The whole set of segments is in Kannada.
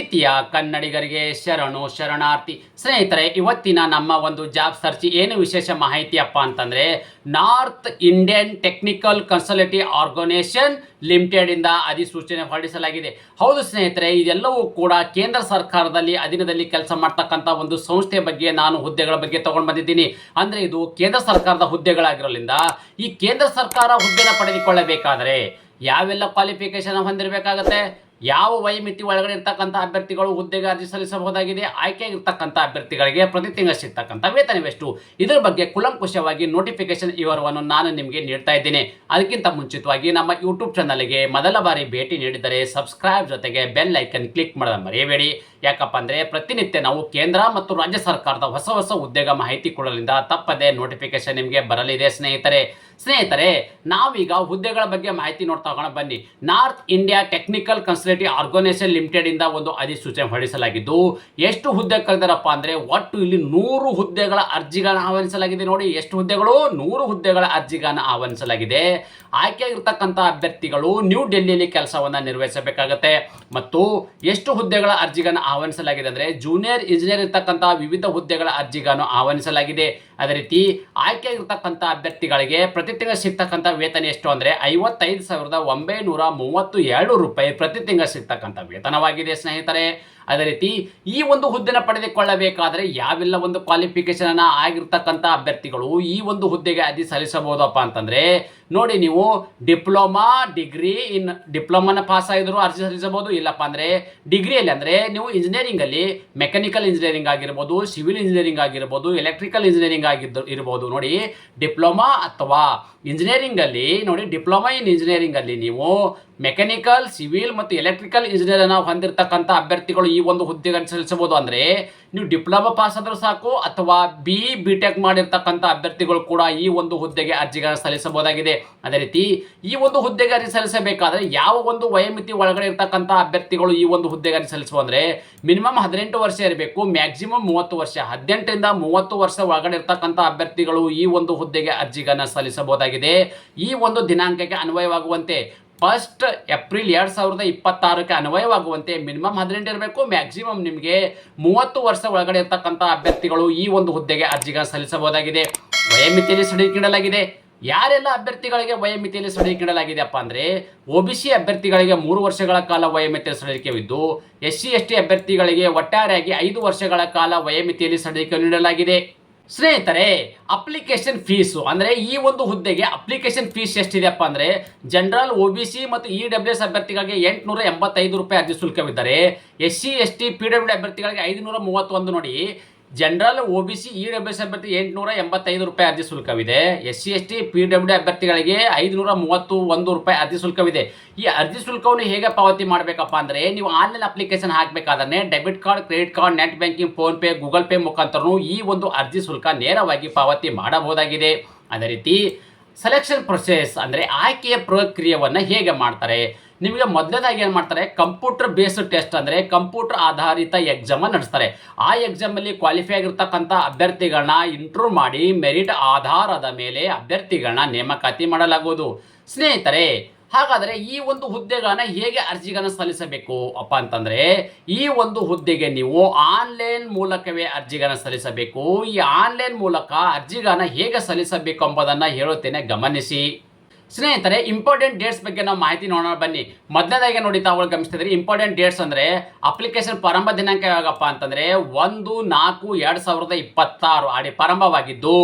ಪ್ರೀತಿಯ ಕನ್ನಡಿಗರಿಗೆ ಶರಣು ಶರಣಾರ್ಥಿ. ಸ್ನೇಹಿತರೆ, ಇವತ್ತಿನ ನಮ್ಮ ಒಂದು ಜಾಬ್ ಸರ್ಚ್ ಏನು ವಿಶೇಷ ಮಾಹಿತಿಯಪ್ಪ ಅಂತಂದರೆ, north Indian technical consultative organisation limited ಇಂದ ಅಧಿಸೂಚನೆ ಹೊರಡಿಸಲಾಗಿದೆ. ಹೌದು ಸ್ನೇಹಿತರೆ, ಇದೆಲ್ಲವೂ ಕೂಡ ಕೇಂದ್ರ ಸರ್ಕಾರದಲ್ಲಿ ಅಧೀನದಲ್ಲಿ ಕೆಲಸ ಮಾಡ್ತಕ್ಕಂಥ ಒಂದು ಸಂಸ್ಥೆ ಬಗ್ಗೆ ನಾನು ಹುದ್ದೆಗಳ ಬಗ್ಗೆ ತಗೊಂಡು ಬಂದಿದ್ದೀನಿ. ಅಂದರೆ ಇದು ಕೇಂದ್ರ ಸರ್ಕಾರದ ಹುದ್ದೆಗಳಾಗಿರೋದ್ರಿಂದ ಈ ಕೇಂದ್ರ ಸರ್ಕಾರ ಹುದ್ದೆನ ಪಡೆದುಕೊಳ್ಳಬೇಕಾದರೆ ಯಾವೆಲ್ಲ ಕ್ವಾಲಿಫಿಕೇಶನ್ ಹೊಂದಿರಬೇಕಾಗತ್ತೆ, ಯಾವ ವಯೋಮಿತಿ ಒಳಗಡೆ ಇರ್ತಕ್ಕಂಥ ಅಭ್ಯರ್ಥಿಗಳು ಹುದ್ದೆಗೆ ಅರ್ಜಿ ಸಲ್ಲಿಸಬಹುದಾಗಿದೆ, ಆಯ್ಕೆಯಾಗಿರ್ತಕ್ಕಂಥ ಅಭ್ಯರ್ಥಿಗಳಿಗೆ ಪ್ರತಿ ತಿಂಗಳು ಸಿಗ್ತಕ್ಕಂಥ ವೇತನವೆಷ್ಟು, ಇದರ ಬಗ್ಗೆ ಕುಲಂಕುಷವಾಗಿ ನೋಟಿಫಿಕೇಶನ್ ವಿವರವನ್ನು ನಾನು ನಿಮಗೆ ನೀಡ್ತಾ ಇದ್ದೇನೆ. ಅದಕ್ಕಿಂತ ಮುಂಚಿತವಾಗಿ ನಮ್ಮ ಯೂಟ್ಯೂಬ್ ಚಾನಲ್ಗೆ ಮೊದಲ ಬಾರಿ ಭೇಟಿ ನೀಡಿದರೆ ಸಬ್ಸ್ಕ್ರೈಬ್ ಜೊತೆಗೆ ಬೆಲ್ ಐಕನ್ ಕ್ಲಿಕ್ ಮಾಡೋದು ಮರೆಯಬೇಡಿ. ಯಾಕಪ್ಪ ಅಂದರೆ ಪ್ರತಿನಿತ್ಯ ನಾವು ಕೇಂದ್ರ ಮತ್ತು ರಾಜ್ಯ ಸರ್ಕಾರದ ಹೊಸ ಹೊಸ ಉದ್ಯೋಗ ಮಾಹಿತಿ ಕೊಡಲಿಂದ ತಪ್ಪದೆ ನೋಟಿಫಿಕೇಶನ್ ನಿಮಗೆ ಬರಲಿದೆ. ಸ್ನೇಹಿತರೆ, ನಾವೀಗ ಹುದ್ದೆಗಳ ಬಗ್ಗೆ ಮಾಹಿತಿ ನೋಡ್ತಾ ಹೋಗೋಣ ಬನ್ನಿ. North India technical consultative organisation limited ಇಂದ ಒಂದು ಅಧಿಸೂಚನೆ ಹೊರಡಿಸಲಾಗಿದ್ದು, ಎಷ್ಟು ಹುದ್ದೆ ಕರೆದರಪ್ಪ ಅಂದರೆ ಒಟ್ಟು ಇಲ್ಲಿ 100 ಹುದ್ದೆಗಳ ಅರ್ಜಿಗಳನ್ನು ಆಹ್ವಾನಿಸಲಾಗಿದೆ. ನೋಡಿ, ಎಷ್ಟು ಹುದ್ದೆಗಳು? 100 ಹುದ್ದೆಗಳ ಅರ್ಜಿಗಳನ್ನು ಆಹ್ವಾನಿಸಲಾಗಿದೆ. ಆಯ್ಕೆಯಾಗಿರ್ತಕ್ಕಂಥ ಅಭ್ಯರ್ಥಿಗಳು ನ್ಯೂ ಡೆಲ್ಲಿಯಲ್ಲಿ ಕೆಲಸವನ್ನು ನಿರ್ವಹಿಸಬೇಕಾಗತ್ತೆ. ಮತ್ತು ಎಷ್ಟು ಹುದ್ದೆಗಳ ಅರ್ಜಿಗಳನ್ನು ಆಹ್ವಾನಿಸಲಾಗಿದೆ ಅಂದರೆ ಜೂನಿಯರ್ ಇಂಜಿನಿಯರ್ ಇರ್ತಕ್ಕಂಥ ವಿವಿಧ ಹುದ್ದೆಗಳ ಅರ್ಜಿಗಳನ್ನು ಆಹ್ವಾನಿಸಲಾಗಿದೆ. ಅದೇ ರೀತಿ ಆಯ್ಕೆಯಾಗಿರ್ತಕ್ಕಂಥ ಅಭ್ಯರ್ಥಿಗಳಿಗೆ ಪ್ರತಿ ತಿಂಗಳು ಸಿಗ್ತಕ್ಕಂಥ ವೇತನ ಎಷ್ಟು ಅಂದರೆ 55,932 ರೂಪಾಯಿ ಪ್ರತಿ ತಿಂಗಳು ಸಿಗ್ತಕ್ಕಂಥ ವೇತನವಾಗಿದೆ ಸ್ನೇಹಿತರೆ. ಅದೇ ರೀತಿ ಈ ಒಂದು ಹುದ್ದೆನ ಪಡೆದುಕೊಳ್ಳಬೇಕಾದರೆ ಯಾವೆಲ್ಲ ಒಂದು ಕ್ವಾಲಿಫಿಕೇಶನ್ ಅನ್ನ ಆಗಿರ್ತಕ್ಕಂಥ ಅಭ್ಯರ್ಥಿಗಳು ಈ ಒಂದು ಹುದ್ದೆಗೆ ಅರ್ಜಿ ಸಲ್ಲಿಸಬಹುದಪ್ಪ ಅಂತಂದ್ರೆ, ನೋಡಿ, ನೀವು ಡಿಪ್ಲೊಮಾನ ಪಾಸ್ ಆಗಿದ್ರು ಅರ್ಜಿ ಸಲ್ಲಿಸಬಹುದು. ಇಲ್ಲಪ್ಪ ಅಂದರೆ ಡಿಗ್ರಿಯಲ್ಲಿ ಅಂದರೆ ನೀವು ಇಂಜಿನಿಯರಿಂಗ್ ಅಲ್ಲಿ ಮೆಕ್ಯಾನಿಕಲ್ ಇಂಜಿನಿಯರಿಂಗ್ ಆಗಿರ್ಬೋದು, ಸಿವಿಲ್ ಇಂಜಿನಿಯರಿಂಗ್ ಆಗಿರ್ಬೋದು, ಎಲೆಕ್ಟ್ರಿಕಲ್ ಇಂಜಿನಿಯರಿಂಗ್ ಇರ್ಬೋದು. ನೋಡಿ, ಡಿಪ್ಲೊಮಾ ಅಥವಾ ಇಂಜಿನಿಯರಿಂಗ್ ಅಲ್ಲಿ ನೋಡಿ, ಡಿಪ್ಲೊಮಾ ಇನ್ ಇಂಜಿನಿಯರಿಂಗ್ ಅಲ್ಲಿ ನೀವು ಮೆಕ್ಯಾನಿಕಲ್, ಸಿವಿಲ್ ಮತ್ತು ಎಲೆಕ್ಟ್ರಿಕಲ್ ಇಂಜಿನಿಯರ್ ಅನ್ನು ಹೊಂದಿರತಕ್ಕಂಥ ಅಭ್ಯರ್ಥಿಗಳು ಈ ಒಂದು ಹುದ್ದೆಗೆ ಸಲ್ಲಿಸಬಹುದು. ಅಂದರೆ ನೀವು ಡಿಪ್ಲೊಮಾ ಪಾಸ್ ಆದರೂ ಸಾಕು, ಅಥವಾ ಬಿ.ಟೆಕ್ ಮಾಡಿರ್ತಕ್ಕಂಥ ಅಭ್ಯರ್ಥಿಗಳು ಕೂಡ ಈ ಒಂದು ಹುದ್ದೆಗೆ ಅರ್ಜಿಗಳನ್ನು ಸಲ್ಲಿಸಬಹುದಾಗಿದೆ. ಅದೇ ರೀತಿ ಈ ಒಂದು ಹುದ್ದೆಗೆ ಅರ್ಜಿ ಸಲ್ಲಿಸಬೇಕಾದ್ರೆ ಯಾವ ಒಂದು ವಯೋಮಿತಿ ಒಳಗಡೆ ಇರ್ತಕ್ಕಂಥ ಅಭ್ಯರ್ಥಿಗಳು ಈ ಒಂದು ಹುದ್ದೆಗೆ ಅರ್ಜಿ ಸಲ್ಲಿಸುವ ಅಂದರೆ ಮಿನಿಮಮ್ 18 ವರ್ಷ ಇರಬೇಕು, ಮ್ಯಾಕ್ಸಿಮಮ್ 30 ವರ್ಷ, 18ರಿಂದ 30 ವರ್ಷ ಒಳಗಡೆ ಇರ್ತಕ್ಕಂಥ ಅಭ್ಯರ್ಥಿಗಳು ಈ ಒಂದು ಹುದ್ದೆಗೆ ಅರ್ಜಿಗಳನ್ನು ಸಲ್ಲಿಸಬಹುದಾಗಿದೆ. ಈ ಒಂದು ದಿನಾಂಕಕ್ಕೆ ಅನ್ವಯವಾಗುವಂತೆ 1 ಏಪ್ರಿಲ್ 2026ಕ್ಕೆ ಅನ್ವಯವಾಗುವಂತೆ ಮಿನಿಮಮ್ 18 ಇರಬೇಕು, ಮ್ಯಾಕ್ಸಿಮಮ್ ನಿಮಗೆ 30 ವರ್ಷ ಒಳಗಡೆ ಇರ್ತಕ್ಕಂಥ ಅಭ್ಯರ್ಥಿಗಳು ಈ ಒಂದು ಹುದ್ದೆಗೆ ಅರ್ಜಿಗಳನ್ನು ಸಲ್ಲಿಸಬಹುದಾಗಿದೆ. ವಯೋಮಿತಿಯಲ್ಲಿ ಸಡಿಲಿಕೆ ಯಾರೆಲ್ಲ ಅಭ್ಯರ್ಥಿಗಳಿಗೆ ವಯೋಮಿತಿಯಲ್ಲಿ ಸಡಿಲಿಕೆ ನೀಡಲಾಗಿದೆಯಪ್ಪ ಅಂದರೆ, OBC ಅಭ್ಯರ್ಥಿಗಳಿಗೆ 3 ವರ್ಷಗಳ ಕಾಲ ವಯೋಮಿತಿಯಲ್ಲಿ ಸಡಿಲಿಕೆವಿದ್ದು, SC/ST ಅಭ್ಯರ್ಥಿಗಳಿಗೆ ಒಟ್ಟಾರೆಯಾಗಿ 5 ವರ್ಷಗಳ ಕಾಲ ವಯೋಮಿತಿಯಲ್ಲಿ ಸಡಿಲಿಕೆ ನೀಡಲಾಗಿದೆ. ಸ್ನೇಹಿತರೆ, ಅಪ್ಲಿಕೇಶನ್ ಫೀಸು ಅಂದರೆ ಈ ಒಂದು ಹುದ್ದೆಗೆ ಅಪ್ಲಿಕೇಶನ್ ಫೀಸ್ ಎಷ್ಟಿದೆಯಪ್ಪ ಅಂದರೆ, ಜನರಲ್, OBC ಮತ್ತು EWS ಅಭ್ಯರ್ಥಿಗಳಿಗೆ 885 ರೂಪಾಯಿ ಅರ್ಜಿ ಶುಲ್ಕವಿದ್ದರೆ, SC/ST PWD ಅಭ್ಯರ್ಥಿಗಳಿಗೆ 531. ನೋಡಿ, ಜನರಲ್, OBC, EWS ಅಭ್ಯರ್ಥಿ 885 ರೂಪಾಯಿ ಅರ್ಜಿ ಶುಲ್ಕವಿದೆ. SC/ST PWD ಅಭ್ಯರ್ಥಿಗಳಿಗೆ 531 ರೂಪಾಯಿ ಅರ್ಜಿ ಶುಲ್ಕವಿದೆ. ಈ ಅರ್ಜಿ ಶುಲ್ಕವನ್ನು ಹೇಗೆ ಪಾವತಿ ಮಾಡಬೇಕಪ್ಪ ಅಂದರೆ, ನೀವು ಆನ್ಲೈನ್ ಅಪ್ಲಿಕೇಶನ್ ಹಾಕಬೇಕಾದ್ರೆ debit card, credit card, net banking, PhonePe, Google Pay ಮುಖಾಂತರ ಈ ಒಂದು ಅರ್ಜಿ ಶುಲ್ಕ ನೇರವಾಗಿ ಪಾವತಿ ಮಾಡಬಹುದಾಗಿದೆ. ಅದೇ ರೀತಿ ಸೆಲೆಕ್ಷನ್ ಪ್ರೊಸೆಸ್ ಅಂದರೆ ಆಯ್ಕೆಯ ಪ್ರಕ್ರಿಯೆಯನ್ನು ಹೇಗೆ ಮಾಡ್ತಾರೆ, ನಿಮಗೆ ಮೊದಲನೇದಾಗಿ ಏನು ಮಾಡ್ತಾರೆ, ಕಂಪ್ಯೂಟರ್ ಬೇಸ್ಡ್ ಟೆಸ್ಟ್ ಅಂದರೆ ಕಂಪ್ಯೂಟರ್ ಆಧಾರಿತ ಎಕ್ಸಾಮ್ ನಡೆಸ್ತಾರೆ. ಆ ಎಕ್ಸಾಮಲ್ಲಿ ಕ್ವಾಲಿಫೈ ಆಗಿರ್ತಕ್ಕಂಥ ಅಭ್ಯರ್ಥಿಗಳನ್ನ ಇಂಟರ್ವ್ಯೂ ಮಾಡಿ ಮೆರಿಟ್ ಆಧಾರದ ಮೇಲೆ ಅಭ್ಯರ್ಥಿಗಳನ್ನ ನೇಮಕಾತಿ ಮಾಡಲಾಗುವುದು. ಸ್ನೇಹಿತರೆ, ಹಾಗಾದರೆ ಈ ಒಂದು ಹುದ್ದೆಗಳನ್ನ ಹೇಗೆ ಅರ್ಜಿಗಳನ್ನು ಸಲ್ಲಿಸಬೇಕು ಅಪ್ಪ ಅಂತಂದರೆ, ಈ ಒಂದು ಹುದ್ದೆಗೆ ನೀವು ಆನ್ಲೈನ್ ಮೂಲಕವೇ ಅರ್ಜಿಗಳನ್ನು ಸಲ್ಲಿಸಬೇಕು. ಈ ಆನ್ಲೈನ್ ಮೂಲಕ ಅರ್ಜಿಗಳನ್ನ ಹೇಗೆ ಸಲ್ಲಿಸಬೇಕು ಎಂಬುದನ್ನು ಹೇಳುತ್ತೇನೆ, ಗಮನಿಸಿ. ಸ್ನೇಹಿತರೆ, ಇಂಪಾರ್ಟೆಂಟ್ ಡೇಟ್ಸ್ ಬಗ್ಗೆ ನಾವು ಮಾಹಿತಿ ನೋಡೋಣ ಬನ್ನಿ. ಮೊದಲನೇದಾಗಿ ನೋಡಿ, ತಾವು ಗಮನಿಸ್ತಿದ್ರಿ ಇಂಪಾರ್ಟೆಂಟ್ ಡೇಟ್ಸ್ ಅಂದರೆ ಅಪ್ಲಿಕೇಶನ್ ಪ್ರಾರಂಭ ದಿನಾಂಕ ಯಾವಾಗಪ್ಪ ಅಂತಂದರೆ 1/4/2026 ಪ್ರಾರಂಭವಾಗಿದ್ದು,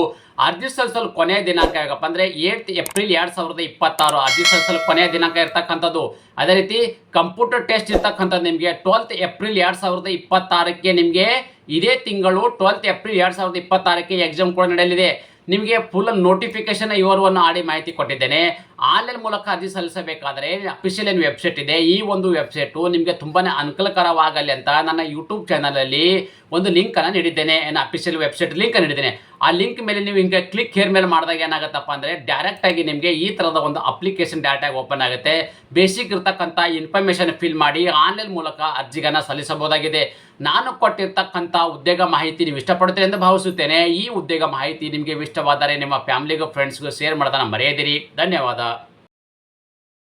ಅರ್ಜಿ ಸಲ್ಲಿಸಲು ಕೊನೆಯ ದಿನಾಂಕ ಯಾವಾಗಪ್ಪ ಅಂದರೆ 8 ಏಪ್ರಿಲ್ 2026 ಅರ್ಜಿ ಸಲ್ಲಿಸಲು ಕೊನೆಯ ದಿನಾಂಕ ಇರ್ತಕ್ಕಂಥದ್ದು. ಅದೇ ರೀತಿ ಕಂಪ್ಯೂಟರ್ ಟೆಸ್ಟ್ ಇರ್ತಕ್ಕಂಥದ್ದು ನಿಮಗೆ 12 ಏಪ್ರಿಲ್ 2026ಕ್ಕೆ ನಿಮಗೆ ಇದೇ ತಿಂಗಳು 12 ಏಪ್ರಿಲ್ 2026ಕ್ಕೆ ಎಕ್ಸಾಮ್ ಕೂಡ ನಡೆಯಲಿದೆ. ನಿಮಗೆ ಫುಲ್ ನೋಟಿಫಿಕೇಶನ್ ವಿವರವನ್ನು ಆಡಿ ಮಾಹಿತಿ ಕೊಟ್ಟಿದ್ದೇನೆ. ಆನ್ಲೈನ್ ಮೂಲಕ ಅರ್ಜಿ ಸಲ್ಲಿಸಬೇಕಾದರೆ ಅಫಿಷಿಯಲ್ ಏನು ವೆಬ್ಸೈಟ್ ಇದೆ, ಈ ಒಂದು ವೆಬ್ಸೈಟು ನಿಮಗೆ ತುಂಬಾ ಅನುಕೂಲಕರವಾಗಲಿ ಅಂತ ನನ್ನ ಯೂಟ್ಯೂಬ್ ಚಾನಲಲ್ಲಿ ಒಂದು ಲಿಂಕನ್ನು ನೀಡಿದ್ದೇನೆ. ಅಫಿಷಿಯಲ್ ವೆಬ್ಸೈಟ್ ಲಿಂಕ್ ನೀಡಿದ್ದೇನೆ. ಆ ಲಿಂಕ್ ಮೇಲೆ ನೀವು ಹಿಂಗೆ ಕ್ಲಿಕ್ ಹೇರ್ ಮೇಲೆ ಮಾಡಿದಾಗ ಏನಾಗುತ್ತಪ್ಪ ಅಂದರೆ ಡೈರೆಕ್ಟಾಗಿ ನಿಮಗೆ ಈ ಥರದ ಒಂದು ಅಪ್ಲಿಕೇಶನ್ ಡೈರೆಕ್ಟಾಗಿ ಓಪನ್ ಆಗುತ್ತೆ. ಬೇಸಿಕ್ ಇರ್ತಕ್ಕಂಥ ಇನ್ಫಾರ್ಮೇಷನ್ ಫಿಲ್ ಮಾಡಿ ಆನ್ಲೈನ್ ಮೂಲಕ ಅರ್ಜಿಗಳನ್ನು ಸಲ್ಲಿಸಬಹುದಾಗಿದೆ. ನಾನು ಕೊಟ್ಟಿರ್ತಕ್ಕಂಥ ಉದ್ಯೋಗ ಮಾಹಿತಿ ನೀವು ಇಷ್ಟಪಡ್ತೀರಿ ಎಂದು ಭಾವಿಸುತ್ತೇನೆ. ಈ ಉದ್ಯೋಗ ಮಾಹಿತಿ ನಿಮಗೆ ಇಷ್ಟವಾದರೆ ನಿಮ್ಮ ಫ್ಯಾಮಿಲಿಗೂ ಫ್ರೆಂಡ್ಸ್ಗೂ ಶೇರ್ ಮಾಡೋದನ್ನು ಮರೆಯದಿರಿ. ಧನ್ಯವಾದ.